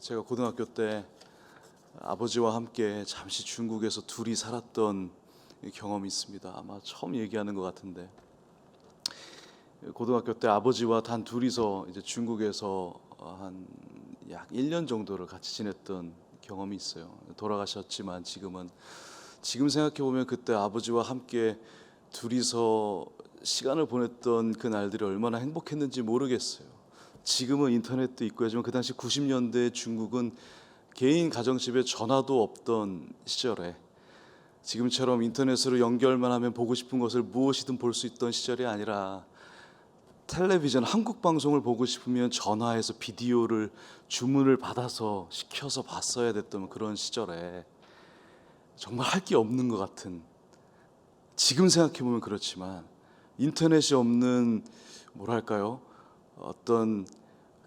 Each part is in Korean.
제가 고등학교 때 아버지와 함께 잠시 중국에서 둘이 살았던 경험이 있습니다. 아마 처음 얘기하는 것 같은데, 고등학교 때 아버지와 단 둘이서 이제 중국에서 한 약 1년 정도를 같이 지냈던 경험이 있어요. 돌아가셨지만 지금 생각해 보면 그때 아버지와 함께 둘이서 시간을 보냈던 그 날들이 얼마나 행복했는지 모르겠어요. 지금은 인터넷도 있고 하지만 그 당시 90년대 중국은 개인 가정집에 전화도 없던 시절에 지금처럼 인터넷으로 연결만 하면 보고 싶은 것을 무엇이든 볼 수 있던 시절이 아니라 텔레비전 한국 방송을 보고 싶으면 전화해서 비디오를 주문을 받아서 시켜서 봤어야 됐던 그런 시절에 정말 할 게 없는 것 같은, 지금 생각해 보면 그렇지만 인터넷이 없는 뭐랄까요, 어떤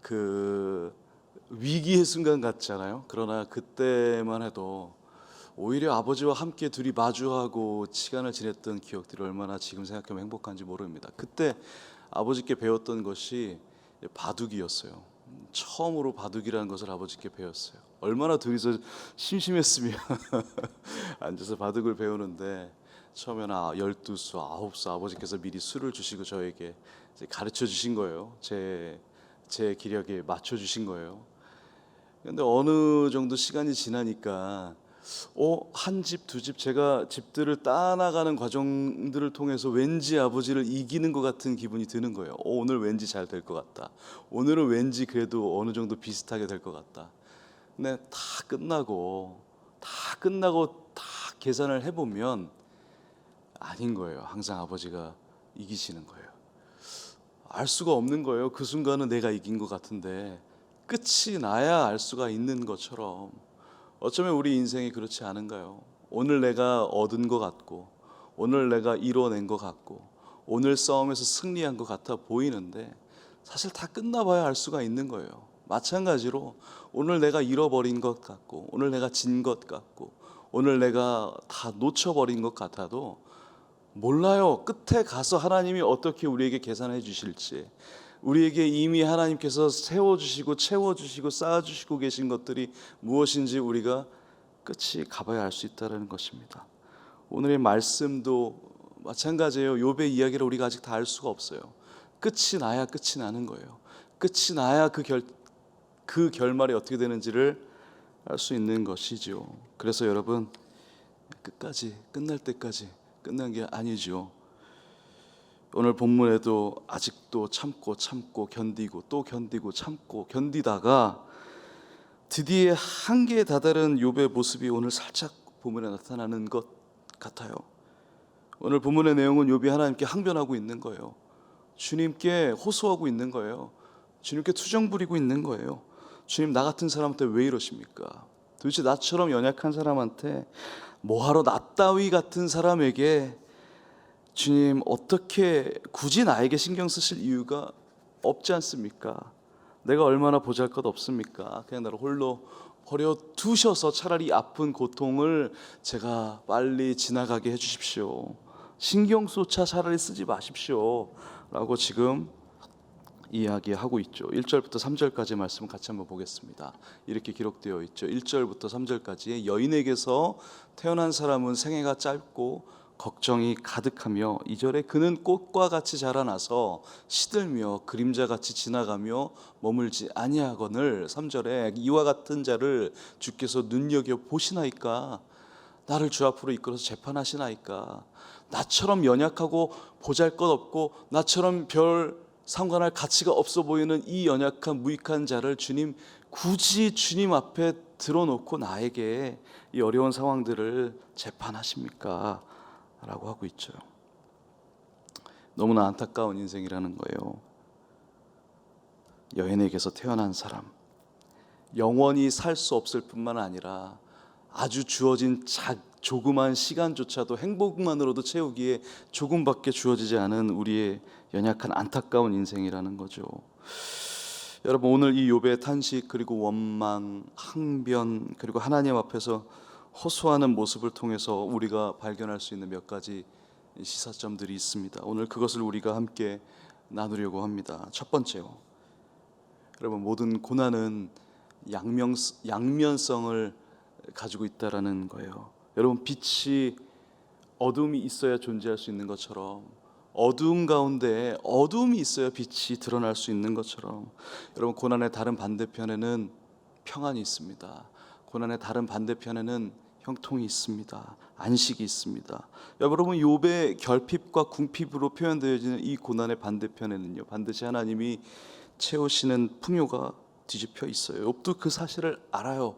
그 위기의 순간 같잖아요. 그러나 그때만 해도 오히려 아버지와 함께 둘이 마주하고 시간을 지냈던 기억들이 얼마나 지금 생각하면 행복한지 모릅니다. 그때 아버지께 배웠던 것이 바둑이었어요. 처음으로 바둑이라는 것을 아버지께 배웠어요. 얼마나 둘이서 심심했으면 앉아서 바둑을 배우는데, 처음에는 12수, 9수 아버지께서 미리 수를 주시고 저에게 이제 가르쳐 주신 거예요. 제 기력에 맞춰 주신 거예요. 근데 어느 정도 시간이 지나니까 한 집, 두 집, 제가 집들을 따나가는 과정들을 통해서 왠지 아버지를 이기는 것 같은 기분이 드는 거예요. 오늘 왠지 잘 될 것 같다. 오늘은 왠지 그래도 어느 정도 비슷하게 될 것 같다. 근데 다 끝나고 계산을 해보면 아닌 거예요. 항상 아버지가 이기시는 거예요. 알 수가 없는 거예요. 그 순간은 내가 이긴 것 같은데 끝이 나야 알 수가 있는 것처럼, 어쩌면 우리 인생이 그렇지 않은가요? 오늘 내가 얻은 것 같고, 오늘 내가 이뤄낸 것 같고, 오늘 싸움에서 승리한 것 같아 보이는데 사실 다 끝나봐야 알 수가 있는 거예요. 마찬가지로 오늘 내가 잃어버린 것 같고, 오늘 내가 진 것 같고, 오늘 내가 다 놓쳐버린 것 같아도 몰라요. 끝에 가서 하나님이 어떻게 우리에게 계산해 주실지, 우리에게 이미 하나님께서 세워주시고 채워주시고 쌓아주시고 계신 것들이 무엇인지 우리가 끝이 가봐야 알 수 있다는 것입니다. 오늘의 말씀도 마찬가지예요. 욥의 이야기를 우리가 아직 다 알 수가 없어요. 끝이 나야 끝이 나는 거예요. 끝이 나야 그 결말이 어떻게 되는지를 알 수 있는 것이죠. 그래서 여러분, 끝까지, 끝날 때까지 끝난 게 아니죠. 오늘 본문에도 아직도 참고 견디고 또 견디고 참고 견디다가 드디어 한계에 다다른 욥의 모습이 오늘 살짝 본문에 나타나는 것 같아요. 오늘 본문의 내용은 욥이 하나님께 항변하고 있는 거예요. 주님께 호소하고 있는 거예요. 주님께 투정 부리고 있는 거예요. 주님, 나 같은 사람한테 왜 이러십니까? 도대체 나처럼 연약한 사람한테, 뭐하러 나 따위 같은 사람에게 주님 어떻게 굳이 나에게 신경 쓰실 이유가 없지 않습니까? 내가 얼마나 보잘것 없습니까? 그냥 나를 홀로 버려두셔서 차라리 아픈 고통을 제가 빨리 지나가게 해주십시오. 신경조차 차라리 쓰지 마십시오 라고 지금 이야기하고 있죠. 1절부터 3절까지 말씀 같이 한번 보겠습니다. 이렇게 기록되어 있죠. 1절부터 3절까지 여인에게서 태어난 사람은 생애가 짧고 걱정이 가득하며, 2절에 그는 꽃과 같이 자라나서 시들며 그림자같이 지나가며 머물지 아니하거늘, 3절에 이와 같은 자를 주께서 눈여겨 보시나이까? 나를 주 앞으로 이끌어서 재판하시나이까? 나처럼 연약하고 보잘것없고 나처럼 별 상관할 가치가 없어 보이는 이 연약한 무익한 자를 주님 굳이 주님 앞에 들어놓고 나에게 이 어려운 상황들을 재판하십니까? 라고 하고 있죠. 너무나 안타까운 인생이라는 거예요. 여인에게서 태어난 사람, 영원히 살 수 없을 뿐만 아니라 아주 주어진 조그만 시간조차도 행복만으로도 채우기에 조금밖에 주어지지 않은 우리의 연약한 안타까운 인생이라는 거죠. 여러분, 오늘 이 욥의 탄식, 그리고 원망, 항변, 그리고 하나님 앞에서 호소하는 모습을 통해서 우리가 발견할 수 있는 몇 가지 시사점들이 있습니다. 오늘 그것을 우리가 함께 나누려고 합니다. 첫 번째요, 여러분, 모든 고난은 양면성을 가지고 있다라는 거예요. 여러분, 빛이 어둠이 있어야 존재할 수 있는 것처럼, 어두움 가운데 어둠이 있어야 빛이 드러날 수 있는 것처럼, 여러분, 고난의 다른 반대편에는 평안이 있습니다. 고난의 다른 반대편에는 형통이 있습니다. 안식이 있습니다. 여러분, 욥의 결핍과 궁핍으로 표현되어지는 이 고난의 반대편에는요, 반드시 하나님이 채우시는 풍요가 뒤집혀 있어요. 욥도 그 사실을 알아요.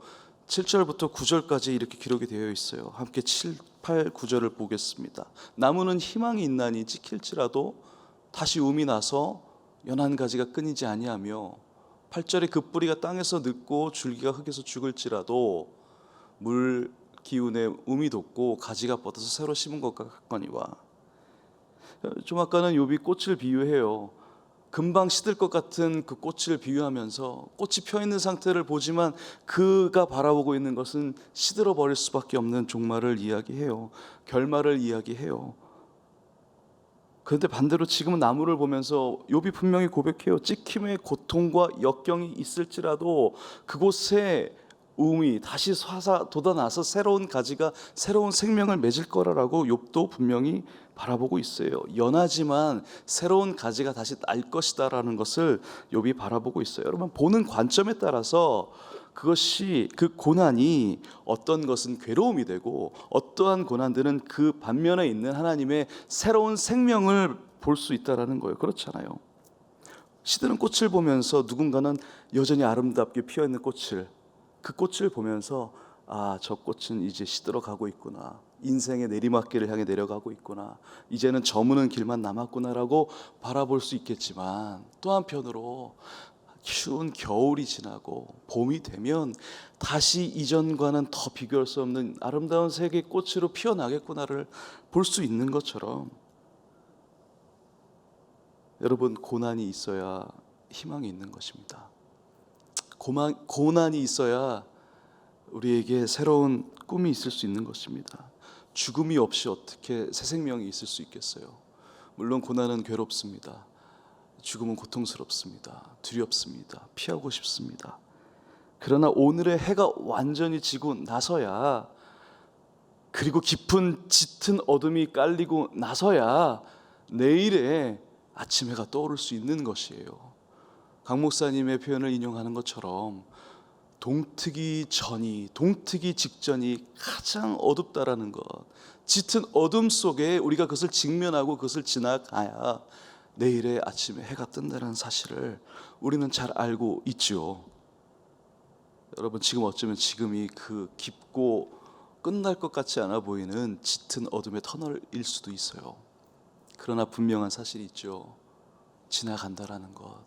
7절부터 9절까지 이렇게 기록이 되어 있어요. 함께 7, 8, 9절을 보겠습니다. 나무는 희망이 있나니 찍힐지라도 다시 움이 나서 연한 가지가 끊이지 아니하며, 8절에 그 뿌리가 땅에서 늙고 줄기가 흙에서 죽을지라도 물 기운에 움이 돋고 가지가 뻗어서 새로 심은 것과 같거니와. 좀 아까는 욥이 꽃을 비유해요. 금방 시들 것 같은 그 꽃을 비유하면서 꽃이 펴 있는 상태를 보지만 그가 바라보고 있는 것은 시들어 버릴 수밖에 없는 종말을 이야기해요. 결말을 이야기해요. 그런데 반대로 지금은 나무를 보면서 욥이 분명히 고백해요. 찍힘의 고통과 역경이 있을지라도 그곳에 우음이 다시 돋아나서 새로운 가지가 새로운 생명을 맺을 거라고 욥도 분명히 바라보고 있어요. 연하지만 새로운 가지가 다시 날 것이다라는 것을 욥이 바라보고 있어요. 여러분, 보는 관점에 따라서 그것이, 그 고난이 어떤 것은 괴로움이 되고 어떠한 고난들은 그 반면에 있는 하나님의 새로운 생명을 볼 수 있다라는 거예요. 그렇잖아요. 시드는 꽃을 보면서 누군가는 여전히 아름답게 피어있는 꽃을, 그 꽃을 보면서 아, 저 꽃은 이제 시들어 가고 있구나, 인생의 내리막길을 향해 내려가고 있구나, 이제는 저무는 길만 남았구나라고 바라볼 수 있겠지만, 또 한편으로 추운 겨울이 지나고 봄이 되면 다시 이전과는 더 비교할 수 없는 아름다운 세계의 꽃으로 피어나겠구나를 볼 수 있는 것처럼, 여러분, 고난이 있어야 희망이 있는 것입니다. 고난이 있어야 우리에게 새로운 꿈이 있을 수 있는 것입니다. 죽음이 없이 어떻게 새 생명이 있을 수 있겠어요? 물론 고난은 괴롭습니다. 죽음은 고통스럽습니다. 두렵습니다. 피하고 싶습니다. 그러나 오늘의 해가 완전히 지고 나서야, 그리고 깊은 짙은 어둠이 깔리고 나서야 내일의 아침 해가 떠오를 수 있는 것이에요. 강 목사님의 표현을 인용하는 것처럼 동트기 직전이 가장 어둡다라는 것, 짙은 어둠 속에 우리가 그것을 직면하고 그것을 지나가야 내일의 아침에 해가 뜬다는 사실을 우리는 잘 알고 있죠. 여러분, 지금 어쩌면 지금이 그 깊고 끝날 것 같지 않아 보이는 짙은 어둠의 터널일 수도 있어요. 그러나 분명한 사실이 있죠. 지나간다라는 것,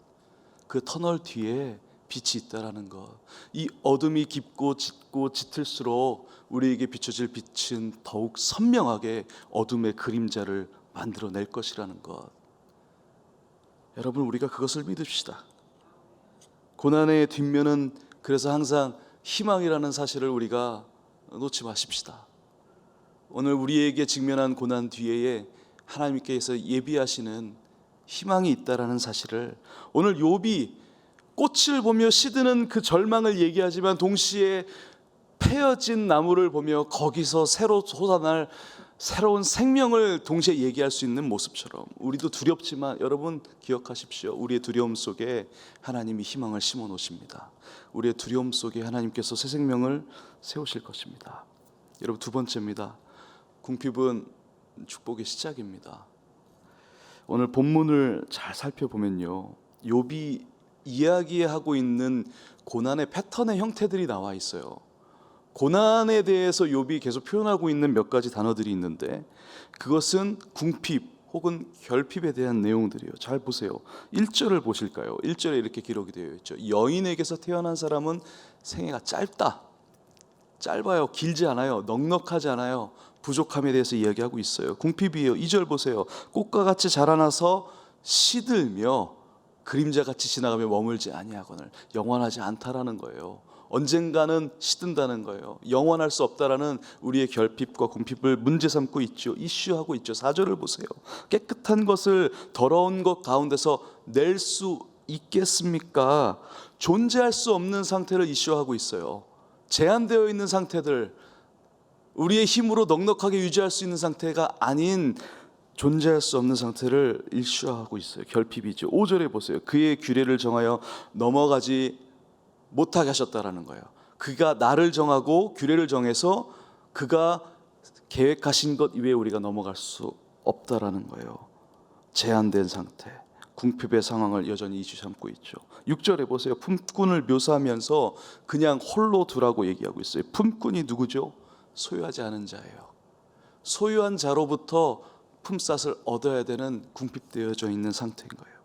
그 터널 뒤에 빛이 있다라는 것. 이 어둠이 깊고 짙고 짙을수록 우리에게 비춰질 빛은 더욱 선명하게 어둠의 그림자를 만들어낼 것이라는 것. 여러분, 우리가 그것을 믿읍시다. 고난의 뒷면은 그래서 항상 희망이라는 사실을 우리가 놓지 마십시다. 오늘 우리에게 직면한 고난 뒤에 하나님께서 예비하시는 희망이 있다라는 사실을, 오늘 욥이 꽃을 보며 시드는 그 절망을 얘기하지만 동시에 패어진 나무를 보며 거기서 새로 솟아날 새로운 생명을 동시에 얘기할 수 있는 모습처럼, 우리도 두렵지만 여러분 기억하십시오. 우리의 두려움 속에 하나님이 희망을 심어 놓으십니다. 우리의 두려움 속에 하나님께서 새 생명을 세우실 것입니다. 여러분, 두 번째입니다. 궁핍은 축복의 시작입니다. 오늘 본문을 잘 살펴보면요, 욥이 이야기하고 있는 고난의 패턴의 형태들이 나와 있어요. 고난에 대해서 욥이 계속 표현하고 있는 몇 가지 단어들이 있는데, 그것은 궁핍 혹은 결핍에 대한 내용들이에요. 잘 보세요. 1절을 보실까요? 1절에 이렇게 기록이 되어 있죠. 여인에게서 태어난 사람은 생애가 짧아요. 길지 않아요. 넉넉하지 않아요. 부족함에 대해서 이야기하고 있어요. 궁핍이에요. 2절 보세요. 꽃과 같이 자라나서 시들며 그림자같이 지나가며 머물지 아니하거늘. 영원하지 않다라는 거예요. 언젠가는 시든다는 거예요. 영원할 수 없다라는 우리의 결핍과 궁핍을 문제 삼고 있죠. 이슈하고 있죠. 4절을 보세요. 깨끗한 것을 더러운 것 가운데서 낼 수 있겠습니까? 존재할 수 없는 상태를 이슈하고 있어요. 제한되어 있는 상태들, 우리의 힘으로 넉넉하게 유지할 수 있는 상태가 아닌 존재할 수 없는 상태를 일슈하고 있어요. 결핍이죠. 5절에 보세요. 그의 규례를 정하여 넘어가지 못하게 하셨다라는 거예요. 그가 나를 정하고 규례를 정해서 그가 계획하신 것 이외에 우리가 넘어갈 수 없다라는 거예요. 제한된 상태, 궁핍의 상황을 여전히 이슈 삼고 있죠. 6절에 보세요. 품꾼을 묘사하면서 그냥 홀로 두라고 얘기하고 있어요. 품꾼이 누구죠? 소유하지 않은 자예요. 소유한 자로부터 품삯을 얻어야 되는 궁핍되어져 있는 상태인 거예요.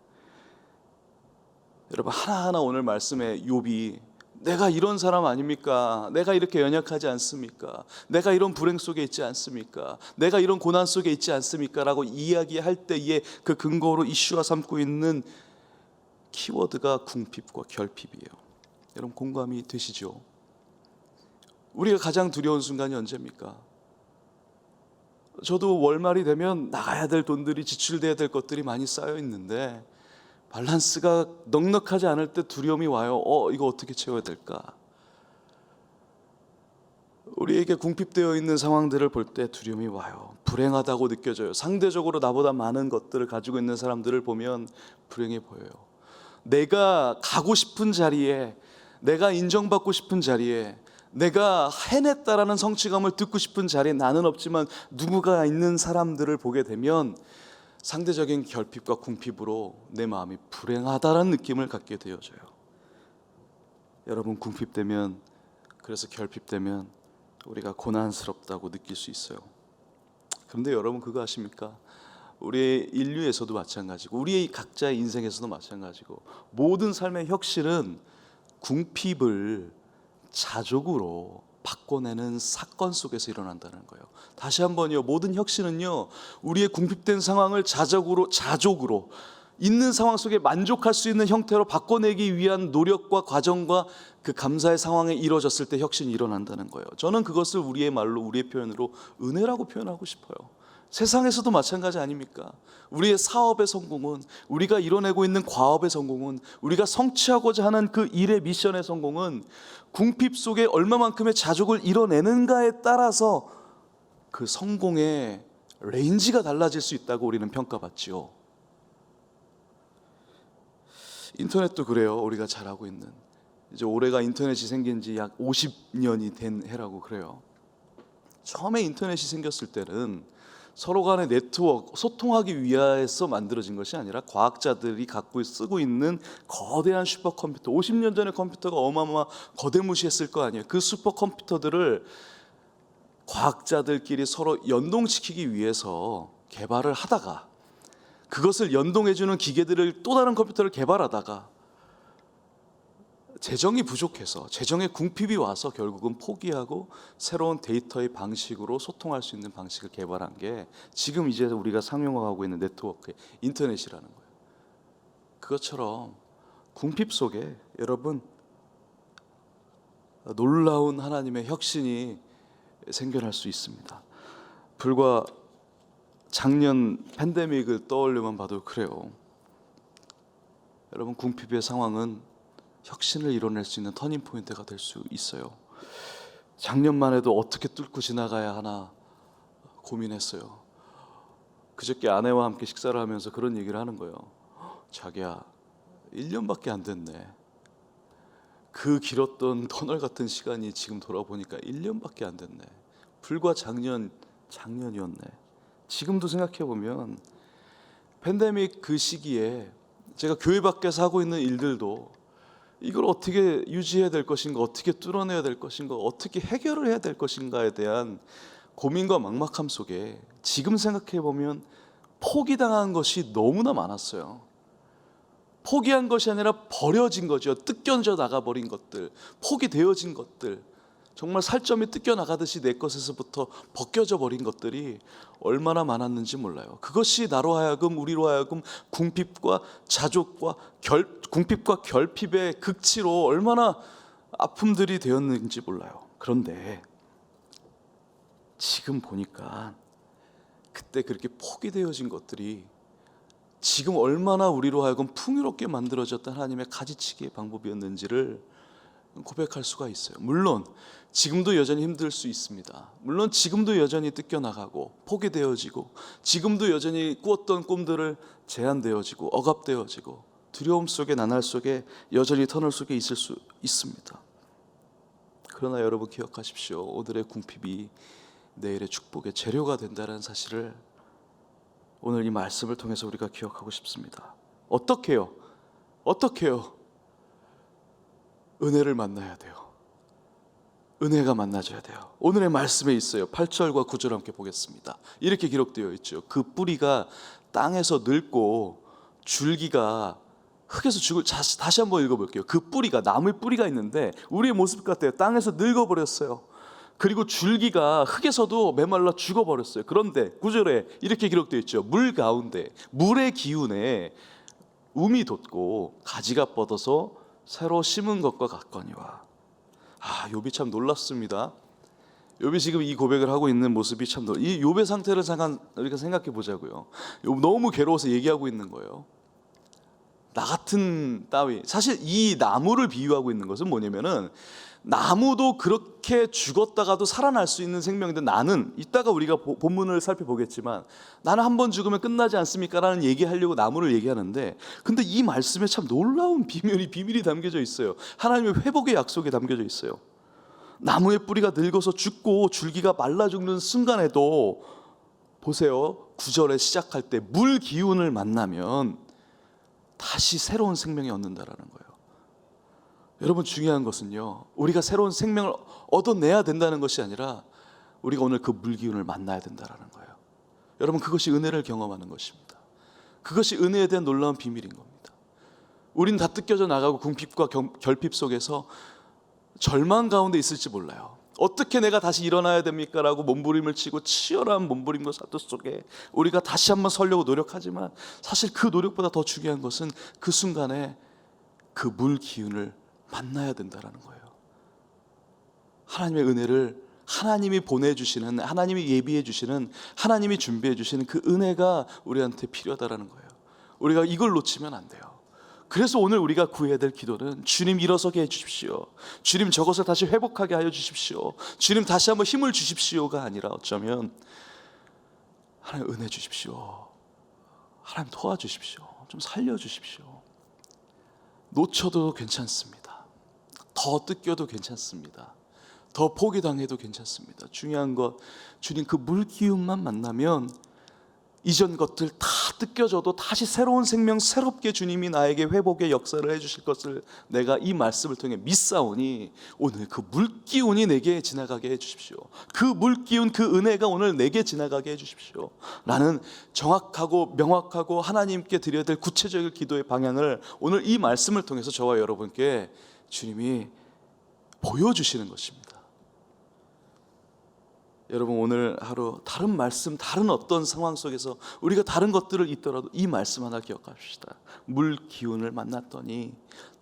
여러분, 하나하나 오늘 말씀에 욥이 내가 이런 사람 아닙니까? 내가 이렇게 연약하지 않습니까? 내가 이런 불행 속에 있지 않습니까? 내가 이런 고난 속에 있지 않습니까? 라고 이야기할 때에 그 근거로 이슈화 삼고 있는 키워드가 궁핍과 결핍이에요. 여러분, 공감이 되시죠? 우리가 가장 두려운 순간이 언제입니까? 저도 월말이 되면 나가야 될 돈들이, 지출돼야 될 것들이 많이 쌓여 있는데 밸런스가 넉넉하지 않을 때 두려움이 와요. 이거 어떻게 채워야 될까? 우리에게 궁핍되어 있는 상황들을 볼 때 두려움이 와요. 불행하다고 느껴져요. 상대적으로 나보다 많은 것들을 가지고 있는 사람들을 보면 불행해 보여요. 내가 가고 싶은 자리에, 내가 인정받고 싶은 자리에, 내가 해냈다라는 성취감을 듣고 싶은 자리에 나는 없지만 누구가 있는 사람들을 보게 되면 상대적인 결핍과 궁핍으로 내 마음이 불행하다라는 느낌을 갖게 되어져요. 여러분, 궁핍되면, 그래서 결핍되면 우리가 고난스럽다고 느낄 수 있어요. 그런데 여러분, 그거 아십니까? 우리 인류에서도 마찬가지고 우리 각자의 인생에서도 마찬가지고 모든 삶의 혁신은 궁핍을 자족으로 바꿔내는 사건 속에서 일어난다는 거예요. 다시 한번요, 모든 혁신은요, 우리의 궁핍된 상황을 자족으로 있는 상황 속에 만족할 수 있는 형태로 바꿔내기 위한 노력과 과정과 그 감사의 상황에 이루어졌을 때 혁신이 일어난다는 거예요. 저는 그것을 우리의 말로, 우리의 표현으로 은혜라고 표현하고 싶어요. 세상에서도 마찬가지 아닙니까? 우리의 사업의 성공은, 우리가 이뤄내고 있는 과업의 성공은, 우리가 성취하고자 하는 그 일의 미션의 성공은 궁핍 속에 얼마만큼의 자족을 이뤄내는가에 따라서 그 성공의 레인지가 달라질 수 있다고 우리는 평가받지요. 인터넷도 그래요. 우리가 잘 알고 있는, 이제 올해가 인터넷이 생긴 지 약 50년이 된 해라고 그래요. 처음에 인터넷이 생겼을 때는 서로 간의 네트워크, 소통하기 위해서 만들어진 것이 아니라 과학자들이 갖고 쓰고 있는 거대한 슈퍼컴퓨터, 50년 전에 컴퓨터가 거대무시했을 거 아니에요. 그 슈퍼컴퓨터들을 과학자들끼리 서로 연동시키기 위해서 개발을 하다가, 그것을 연동해주는 기계들을, 또 다른 컴퓨터를 개발하다가 재정이 부족해서, 재정의 궁핍이 와서 결국은 포기하고 새로운 데이터의 방식으로 소통할 수 있는 방식을 개발한 게 지금 이제 우리가 상용화하고 있는 네트워크, 인터넷이라는 거예요. 그것처럼 궁핍 속에 여러분, 놀라운 하나님의 혁신이 생겨날 수 있습니다. 불과 작년 팬데믹을 떠올려만 봐도 그래요. 여러분, 궁핍의 상황은 혁신을 이뤄낼 수 있는 터닝 포인트가 될 수 있어요. 작년만 해도 어떻게 뚫고 지나가야 하나 고민했어요. 그저께 아내와 함께 식사를 하면서 그런 얘기를 하는 거예요. 자기야, 1년밖에 안 됐네. 그 길었던 터널 같은 시간이 지금 돌아보니까 1년밖에 안 됐네. 불과 작년이었네. 지금도 생각해보면 팬데믹 그 시기에 제가 교회 밖에서 하고 있는 일들도 이걸 어떻게 유지해야 될 것인가, 어떻게 뚫어내야 될 것인가, 어떻게 해결을 해야 될 것인가에 대한 고민과 막막함 속에 지금 생각해보면 포기당한 것이 너무나 많았어요. 포기한 것이 아니라 버려진 거죠. 뜯겨져 나가버린 것들, 포기되어진 것들, 정말 살점이 뜯겨나가듯이 내 것에서부터 벗겨져 버린 것들이 얼마나 많았는지 몰라요. 그것이 나로 하여금, 우리로 하여금 궁핍과 자족과 궁핍과 결핍의 극치로 얼마나 아픔들이 되었는지 몰라요. 그런데 지금 보니까 그때 그렇게 포기되어진 것들이 지금 얼마나 우리로 하여금 풍요롭게 만들어졌던 하나님의 가지치기의 방법이었는지를 고백할 수가 있어요. 물론 지금도 여전히 힘들 수 있습니다. 물론 지금도 여전히 뜯겨나가고 포기되어지고, 지금도 여전히 꾸었던 꿈들을 제한되어지고 억압되어지고, 두려움 속에 나날 속에 여전히 터널 속에 있을 수 있습니다. 그러나 여러분 기억하십시오. 오늘의 궁핍이 내일의 축복의 재료가 된다는 사실을 오늘 이 말씀을 통해서 우리가 기억하고 싶습니다. 어떻게요? 은혜를 만나야 돼요. 은혜가 만나줘야 돼요. 오늘의 말씀에 있어요. 8절과 9절 함께 보겠습니다. 이렇게 기록되어 있죠. 그 뿌리가 땅에서 늙고 줄기가 흙에서 죽을. 다시 한번 읽어볼게요. 그 뿌리가, 나무의 뿌리가 있는데 우리의 모습 같아요. 땅에서 늙어버렸어요. 그리고 줄기가 흙에서도 메말라 죽어버렸어요. 그런데 9절에 이렇게 기록되어 있죠. 물 가운데, 물의 기운에 움이 돋고 가지가 뻗어서 새로 심은 것과 같거니와. 욥이 참 놀랐습니다. 욥이 지금 이 고백을 하고 있는 모습이 참 이 욥의 상태를 잠깐 우리가 생각해 보자고요. 욥 너무 괴로워서 얘기하고 있는 거예요. 나 같은 따위. 사실 이 나무를 비유하고 있는 것은 뭐냐면은, 나무도 그렇게 죽었다가도 살아날 수 있는 생명인데, 나는 이따가 우리가 본문을 살펴보겠지만 나는 한 번 죽으면 끝나지 않습니까? 라는 얘기하려고 나무를 얘기하는데, 근데 이 말씀에 참 놀라운 비밀이 담겨져 있어요. 하나님의 회복의 약속이 담겨져 있어요. 나무의 뿌리가 늙어서 죽고 줄기가 말라 죽는 순간에도 보세요. 9절에 시작할 때 물 기운을 만나면 다시 새로운 생명이 얻는다라는 거예요. 여러분, 중요한 것은요, 우리가 새로운 생명을 얻어내야 된다는 것이 아니라 우리가 오늘 그 물기운을 만나야 된다는 거예요. 여러분, 그것이 은혜를 경험하는 것입니다. 그것이 은혜에 대한 놀라운 비밀인 겁니다. 우린 다 뜯겨져 나가고 궁핍과 결핍 속에서 절망 가운데 있을지 몰라요. 어떻게 내가 다시 일어나야 됩니까? 라고 몸부림을 치고 치열한 몸부림과 사투 속에 우리가 다시 한번 서려고 노력하지만, 사실 그 노력보다 더 중요한 것은 그 순간에 그 물 기운을 만나야 된다는 거예요. 하나님의 은혜를, 하나님이 보내주시는, 하나님이 예비해 주시는, 하나님이 준비해 주시는 그 은혜가 우리한테 필요하다는 거예요. 우리가 이걸 놓치면 안 돼요. 그래서 오늘 우리가 구해야 될 기도는, 주님 일어서게 해주십시오. 주님 저것을 다시 회복하게 하여 주십시오. 주님 다시 한번 힘을 주십시오가 아니라, 어쩌면 하나님 은혜 주십시오. 하나님 도와주십시오. 좀 살려주십시오. 놓쳐도 괜찮습니다. 더 뜯겨도 괜찮습니다. 더 포기당해도 괜찮습니다. 중요한 것, 주님 그 물기운만 만나면 이전 것들 다 뜯겨져도 다시 새로운 생명, 새롭게 주님이 나에게 회복의 역사를 해주실 것을 내가 이 말씀을 통해 믿사오니, 오늘 그 물기운이 내게 지나가게 해주십시오. 그 물기운, 그 은혜가 오늘 내게 지나가게 해주십시오. 라는 정확하고 명확하고 하나님께 드려야 될 구체적인 기도의 방향을 오늘 이 말씀을 통해서 저와 여러분께 주님이 보여주시는 것입니다. 여러분, 오늘 하루 다른 말씀, 다른 어떤 상황 속에서 우리가 다른 것들을 잊더라도 이 말씀 하나 기억합시다. 물 기운을 만났더니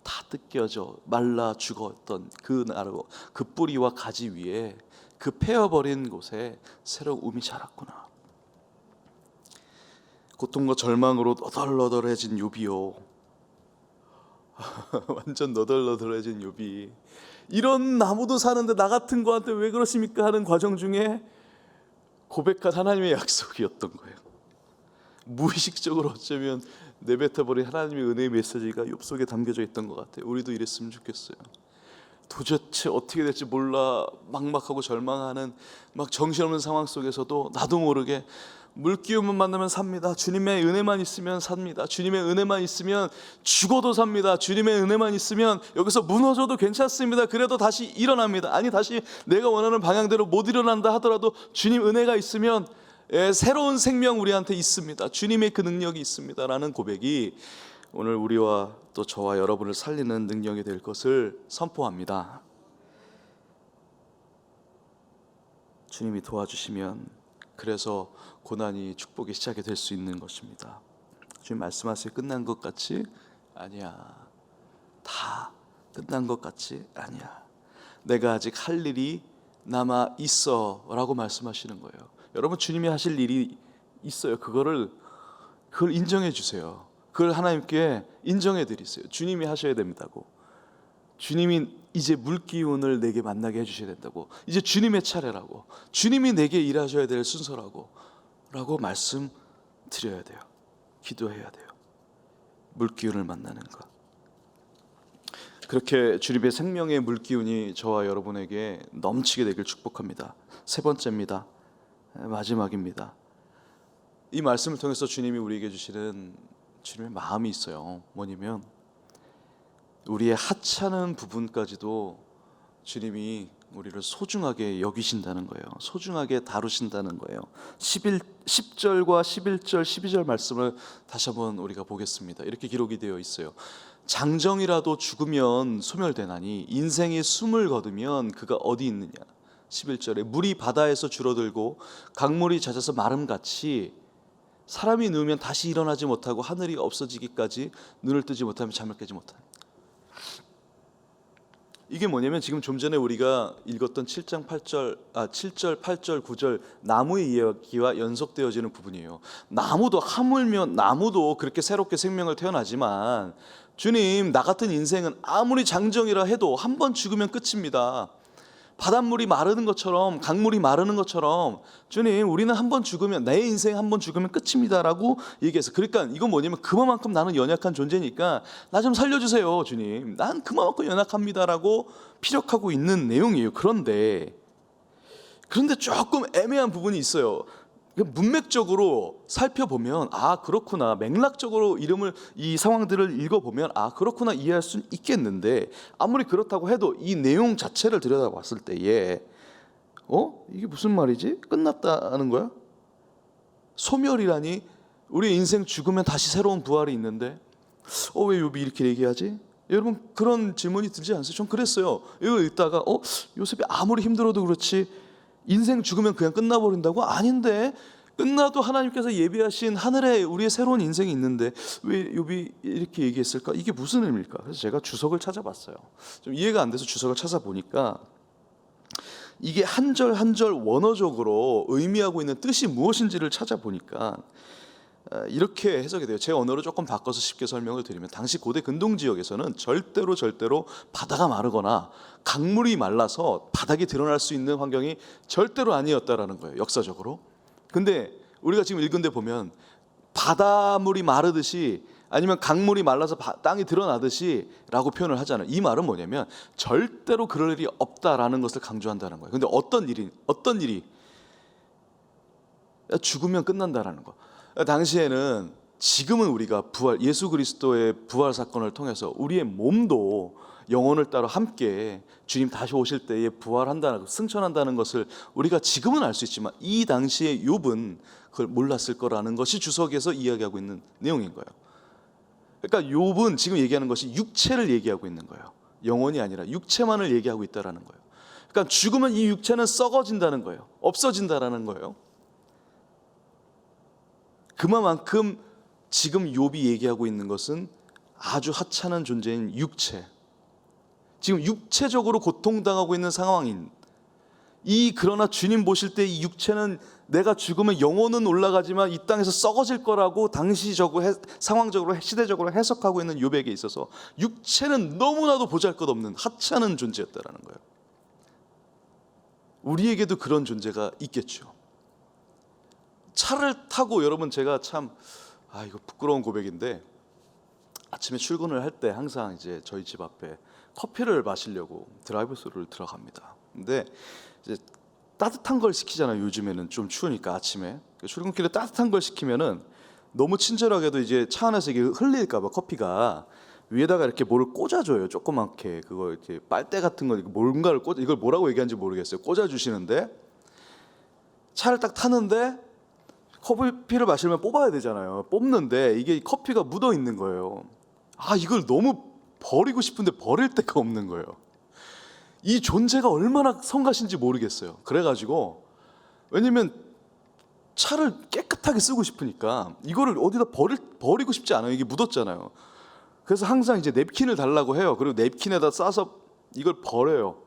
다 뜯겨져 말라 죽었던 그 나루, 그 뿌리와 가지 위에, 그 패어버린 곳에 새로운 움이 자랐구나. 고통과 절망으로 너덜너덜해진 욥이요. 완전 너덜너덜해진 욥이, 이런 나무도 사는데 나 같은 거한테 왜 그러십니까? 하는 과정 중에 고백한 하나님의 약속이었던 거예요. 무의식적으로 어쩌면 내뱉어버린 하나님의 은혜의 메시지가 욥 속에 담겨져 있던 것 같아요. 우리도 이랬으면 좋겠어요. 도대체 어떻게 될지 몰라 막막하고 절망하는 막 정신없는 상황 속에서도 나도 모르게 물기운만 만나면 삽니다. 주님의 은혜만 있으면 삽니다. 주님의 은혜만 있으면 죽어도 삽니다. 주님의 은혜만 있으면 여기서 무너져도 괜찮습니다. 그래도 다시 일어납니다. 아니, 다시 내가 원하는 방향대로 못 일어난다 하더라도 주님 은혜가 있으면 새로운 생명 우리한테 있습니다. 주님의 그 능력이 있습니다. 라는 고백이 오늘 우리와 또 저와 여러분을 살리는 능력이 될 것을 선포합니다. 주님이 도와주시면 그래서 고난이 축복의 시작이 될 수 있는 것입니다. 주님 말씀하세요. 끝난 것 같이? 아니야. 다 끝난 것 같지? 아니야. 내가 아직 할 일이 남아 있어 라고 말씀하시는 거예요. 여러분, 주님이 하실 일이 있어요. 그거를 그걸 인정해 주세요. 그걸 하나님께 인정해 드리세요. 주님이 하셔야 된다고. 주님이 이제 물기운을 내게 만나게 해주셔야 된다고. 이제 주님의 차례라고. 주님이 내게 일하셔야 될 순서라고 라고 말씀드려야 돼요. 기도해야 돼요. 물기운을 만나는 것. 그렇게 주님의 생명의 물기운이 저와 여러분에게 넘치게 되길 축복합니다. 세 번째입니다. 마지막입니다. 이 말씀을 통해서 주님이 우리에게 주시는 주님의 마음이 있어요. 뭐냐면 우리의 하찮은 부분까지도 주님이 우리를 소중하게 여기신다는 거예요. 소중하게 다루신다는 거예요. 10절과 11절, 12절 말씀을 다시 한번 우리가 보겠습니다. 이렇게 기록이 되어 있어요. 장정이라도 죽으면 소멸되나니 인생이 숨을 거두면 그가 어디 있느냐. 11절에 물이 바다에서 줄어들고 강물이 잦아서 마름같이 사람이 누우면 다시 일어나지 못하고 하늘이 없어지기까지 눈을 뜨지 못하면 잠을 깨지 못하는. 이게 뭐냐면 지금 좀 전에 우리가 읽었던 7절, 8절, 9절 나무의 이야기와 연속되어지는 부분이에요. 나무도 하물며 나무도 그렇게 새롭게 생명을 태어나지만 주님, 나 같은 인생은 아무리 장정이라 해도 한 번 죽으면 끝입니다. 바닷물이 마르는 것처럼, 강물이 마르는 것처럼 주님, 우리는 한 번 죽으면, 내 인생 한 번 죽으면 끝입니다라고 얘기해서, 그러니까 이건 뭐냐면 그만큼 나는 연약한 존재니까 나 좀 살려주세요 주님, 난 그만큼 연약합니다라고 피력하고 있는 내용이에요. 그런데 조금 애매한 부분이 있어요. 문맥적으로 살펴보면 그렇구나, 맥락적으로 이 상황들을 읽어보면 그렇구나 이해할 수는 있겠는데, 아무리 그렇다고 해도 이 내용 자체를 들여다봤을 때에 이게 무슨 말이지? 끝났다는 거야? 소멸이라니? 우리 인생 죽으면 다시 새로운 부활이 있는데 왜 욥이 이렇게 얘기하지? 여러분 그런 질문이 들지 않으세요? 전 그랬어요. 이거 읽다가 요셉이 아무리 힘들어도 그렇지 인생 죽으면 그냥 끝나버린다고? 아닌데, 끝나도 하나님께서 예비하신 하늘에 우리의 새로운 인생이 있는데 왜 욥이 이렇게 얘기했을까? 이게 무슨 의미일까? 그래서 제가 주석을 찾아봤어요. 좀 이해가 안 돼서 주석을 찾아보니까 이게 한 절 한 절 원어적으로 의미하고 있는 뜻이 무엇인지를 찾아보니까 이렇게 해석이 돼요. 제 언어로 조금 바꿔서 쉽게 설명을 드리면, 당시 고대 근동 지역에서는 절대로 바다가 마르거나 강물이 말라서 바닥이 드러날 수 있는 환경이 절대로 아니었다라는 거예요, 역사적으로. 근데 우리가 지금 읽은 데 보면 바닷물이 마르듯이 아니면 강물이 말라서 땅이 드러나듯이 라고 표현을 하잖아요. 이 말은 뭐냐면 절대로 그럴 일이 없다라는 것을 강조한다는 거예요. 근데 어떤 일이 죽으면 끝난다라는 거. 당시에는, 지금은 우리가 예수 그리스도의 부활 사건을 통해서 우리의 몸도 영혼을 따라 함께 주님 다시 오실 때에 부활한다는, 승천한다는 것을 우리가 지금은 알 수 있지만 이 당시에 욥은 그걸 몰랐을 거라는 것이 주석에서 이야기하고 있는 내용인 거예요. 그러니까 욥은 지금 얘기하는 것이 육체를 얘기하고 있는 거예요. 영혼이 아니라 육체만을 얘기하고 있다라는 거예요. 그러니까 죽으면 이 육체는 썩어진다는 거예요. 없어진다라는 거예요. 그만큼 지금 욥이 얘기하고 있는 것은 아주 하찮은 존재인 육체, 지금 육체적으로 고통당하고 있는 상황인 그러나 주님 보실 때 이 육체는 내가 죽으면 영혼은 올라가지만 이 땅에서 썩어질 거라고 상황적으로 시대적으로 해석하고 있는 욥에게 있어서 육체는 너무나도 보잘것없는 하찮은 존재였다라는 거예요. 우리에게도 그런 존재가 있겠죠. 차를 타고, 여러분 제가 참 이거 부끄러운 고백인데, 아침에 출근을 할 때 항상 이제 저희 집 앞에 커피를 마시려고 드라이브스루를 들어갑니다. 근데 이제 따뜻한 걸 시키잖아요. 요즘에는 좀 추우니까 아침에 출근길에 따뜻한 걸 시키면은 너무 친절하게도 이제 차 안에서 이게 흘릴까봐 커피가 위에다가 이렇게 뭐를 꽂아줘요. 조그맣게 그거 이렇게 빨대 같은 거 뭔가를 이걸 뭐라고 얘기하는지 모르겠어요. 꽂아주시는데 차를 딱 타는데 커피를 마시려면 뽑아야 되잖아요. 뽑는데 이게 커피가 묻어 있는 거예요. 이걸 너무 버리고 싶은데 버릴 데가 없는 거예요. 이 존재가 얼마나 성가신지 모르겠어요. 그래가지고, 왜냐면 차를 깨끗하게 쓰고 싶으니까 이거를 어디다 버리고 싶지 않아요. 이게 묻었잖아요. 그래서 항상 이제 냅킨을 달라고 해요. 그리고 냅킨에다 싸서 이걸 버려요.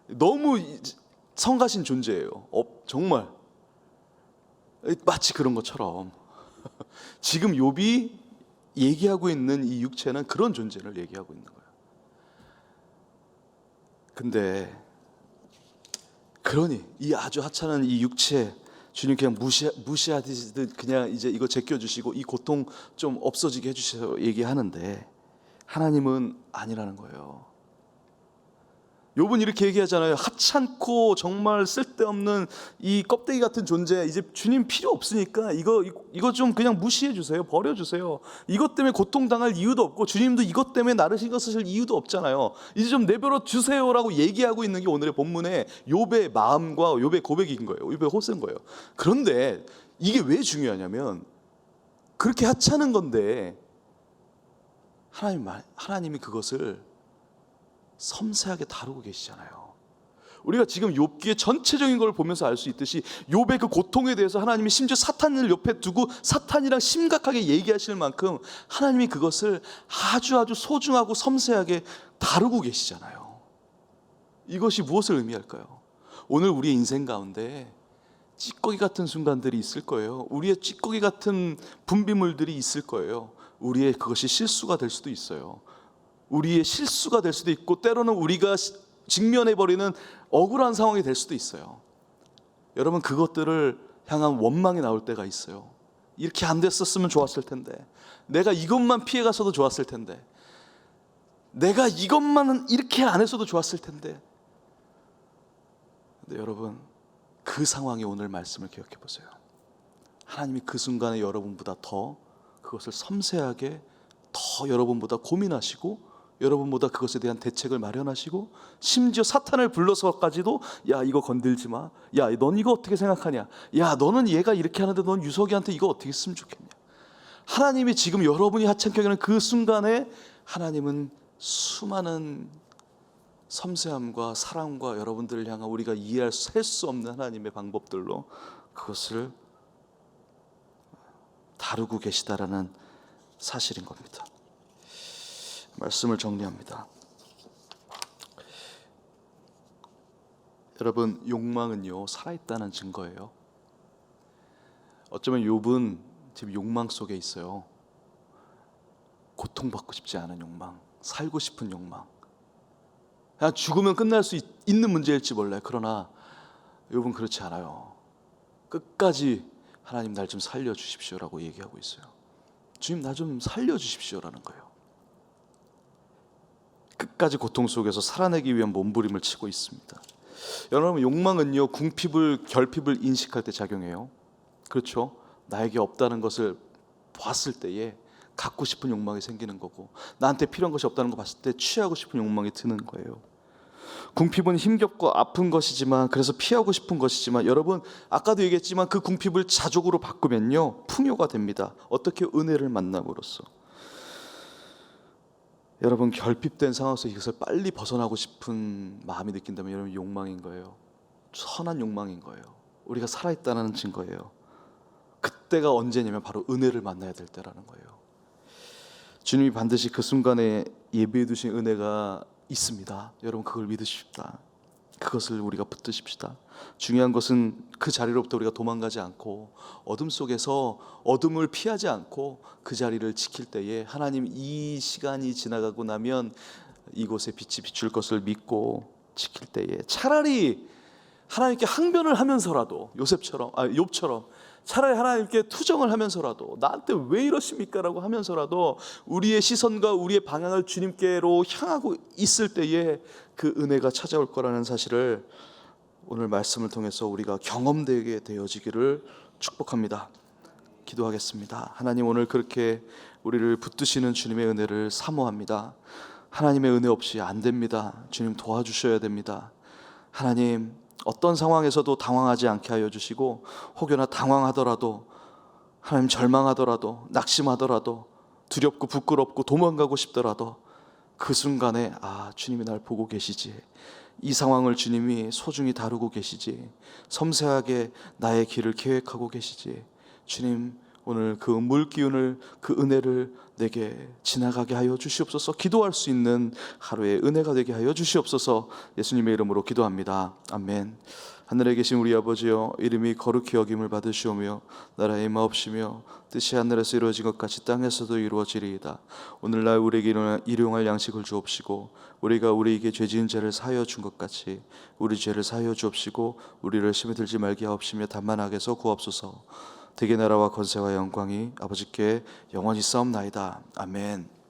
너무 성가신 존재예요. 정말 마치 그런 것처럼 지금 욥이 얘기하고 있는 이 육체는 그런 존재를 얘기하고 있는 거예요. 근데 그러니 이 아주 하찮은 이 육체, 주님 그냥 무시하듯 그냥 이제 이거 제껴주시고 이 고통 좀 없어지게 해주세요 얘기하는데, 하나님은 아니라는 거예요. 욥은 이렇게 얘기하잖아요. 하찮고 정말 쓸데없는 이 껍데기 같은 존재, 이제 주님 필요 없으니까 이거 좀 그냥 무시해 주세요. 버려 주세요. 이것 때문에 고통당할 이유도 없고 주님도 이것 때문에 나를 신경 쓰실 이유도 없잖아요. 이제 좀 내버려 주세요라고 얘기하고 있는 게 오늘의 본문의 욥의 마음과 욥의 고백인 거예요. 욥의 호소인 거예요. 그런데 이게 왜 중요하냐면, 그렇게 하찮은 건데 하나님이 그것을 섬세하게 다루고 계시잖아요. 우리가 지금 욥기의 전체적인 걸 보면서 알 수 있듯이 욥의 그 고통에 대해서 하나님이 심지어 사탄을 옆에 두고 사탄이랑 심각하게 얘기하실 만큼 하나님이 그것을 아주 소중하고 섬세하게 다루고 계시잖아요. 이것이 무엇을 의미할까요? 오늘 우리의 인생 가운데 찌꺼기 같은 순간들이 있을 거예요. 우리의 찌꺼기 같은 분비물들이 있을 거예요. 우리의 그것이 실수가 될 수도 있어요. 우리의 실수가 될 수도 있고, 때로는 우리가 직면해버리는 억울한 상황이 될 수도 있어요. 여러분, 그것들을 향한 원망이 나올 때가 있어요. 이렇게 안 됐었으면 좋았을 텐데, 내가 이것만 피해갔어도 좋았을 텐데, 내가 이것만 이렇게 안 했어도 좋았을 텐데. 근데 여러분, 그 상황이 오늘 말씀을 기억해 보세요. 하나님이 그 순간에 여러분보다 더 그것을 섬세하게, 더 여러분보다 고민하시고, 여러분보다 그것에 대한 대책을 마련하시고, 심지어 사탄을 불러서까지도 야 이거 건들지 마, 야 넌 이거 어떻게 생각하냐, 야 너는 얘가 이렇게 하는데 넌 유석이한테 이거 어떻게 했으면 좋겠냐. 하나님이 지금 여러분이 하찮게 하는 그 순간에 하나님은 수많은 섬세함과 사랑과 여러분들을 향한 우리가 이해할 수 없는 하나님의 방법들로 그것을 다루고 계시다라는 사실인 겁니다. 말씀을 정리합니다. 여러분, 욕망은요 살아있다는 증거예요. 어쩌면 욥은 지금 욕망 속에 있어요. 고통받고 싶지 않은 욕망, 살고 싶은 욕망, 그냥 죽으면 끝날 수 있는 문제일지 몰라요. 그러나 욥은 그렇지 않아요. 끝까지 하나님 날 좀 살려주십시오라고 얘기하고 있어요. 주님 나 좀 살려주십시오라는 거예요. 끝까지 고통 속에서 살아내기 위한 몸부림을 치고 있습니다. 여러분, 욕망은요 결핍을 인식할 때 작용해요. 그렇죠? 나에게 없다는 것을 봤을 때에 갖고 싶은 욕망이 생기는 거고, 나한테 필요한 것이 없다는 거 봤을 때 취하고 싶은 욕망이 드는 거예요. 궁핍은 힘겹고 아픈 것이지만, 그래서 피하고 싶은 것이지만, 여러분 아까도 얘기했지만 그 궁핍을 자족으로 바꾸면요 풍요가 됩니다. 어떻게? 은혜를 만남으로써. 여러분, 결핍된 상황에서 이것을 빨리 벗어나고 싶은 마음이 느낀다면 여러분 욕망인 거예요. 선한 욕망인 거예요. 우리가 살아있다는 증거예요. 그때가 언제냐면 바로 은혜를 만나야 될 때라는 거예요. 주님이 반드시 그 순간에 예비해 두신 은혜가 있습니다. 여러분 그걸 믿으십시다. 그것을 우리가 붙드십시다. 중요한 것은 그 자리로부터 우리가 도망가지 않고, 어둠 속에서 어둠을 피하지 않고 그 자리를 지킬 때에 하나님 이 시간이 지나가고 나면 이곳에 빛이 비출 것을 믿고 지킬 때에 차라리 하나님께 항변을 하면서라도, 욥처럼 차라리 하나님께 투정을 하면서라도, 나한테 왜 이러십니까? 라고 하면서라도 우리의 시선과 우리의 방향을 주님께로 향하고 있을 때에 그 은혜가 찾아올 거라는 사실을 오늘 말씀을 통해서 우리가 경험되게 되어지기를 축복합니다. 기도하겠습니다. 하나님, 오늘 그렇게 우리를 붙드시는 주님의 은혜를 사모합니다. 하나님의 은혜 없이 안 됩니다. 주님 도와주셔야 됩니다. 하나님, 어떤 상황에서도 당황하지 않게 하여 주시고, 혹여나 당황하더라도, 하나님 절망하더라도, 낙심하더라도, 두렵고 부끄럽고 도망가고 싶더라도 그 순간에 주님이 날 보고 계시지, 이 상황을 주님이 소중히 다루고 계시지, 섬세하게 나의 길을 계획하고 계시지, 주님 오늘 그 물기운을, 그 은혜를 내게 지나가게 하여 주시옵소서. 기도할 수 있는 하루의 은혜가 되게 하여 주시옵소서. 예수님의 이름으로 기도합니다. 아멘. 하늘에 계신 우리 아버지여, 이름이 거룩히 여김을 받으시오며 나라의 마옵시며 뜻이 하늘에서 이루어진 것 같이 땅에서도 이루어지리이다. 오늘날 우리에게 일용할 양식을 주옵시고 우리가 우리에게 죄 지은 자를 사하여 준 것 같이 우리 죄를 사하여 주옵시고 우리를 시험에 들지 말게 하옵시며 다만 악에서 구하옵소서. 대개 나라와 권세와 영광이 아버지께 영원히 싸움나이다. 아멘.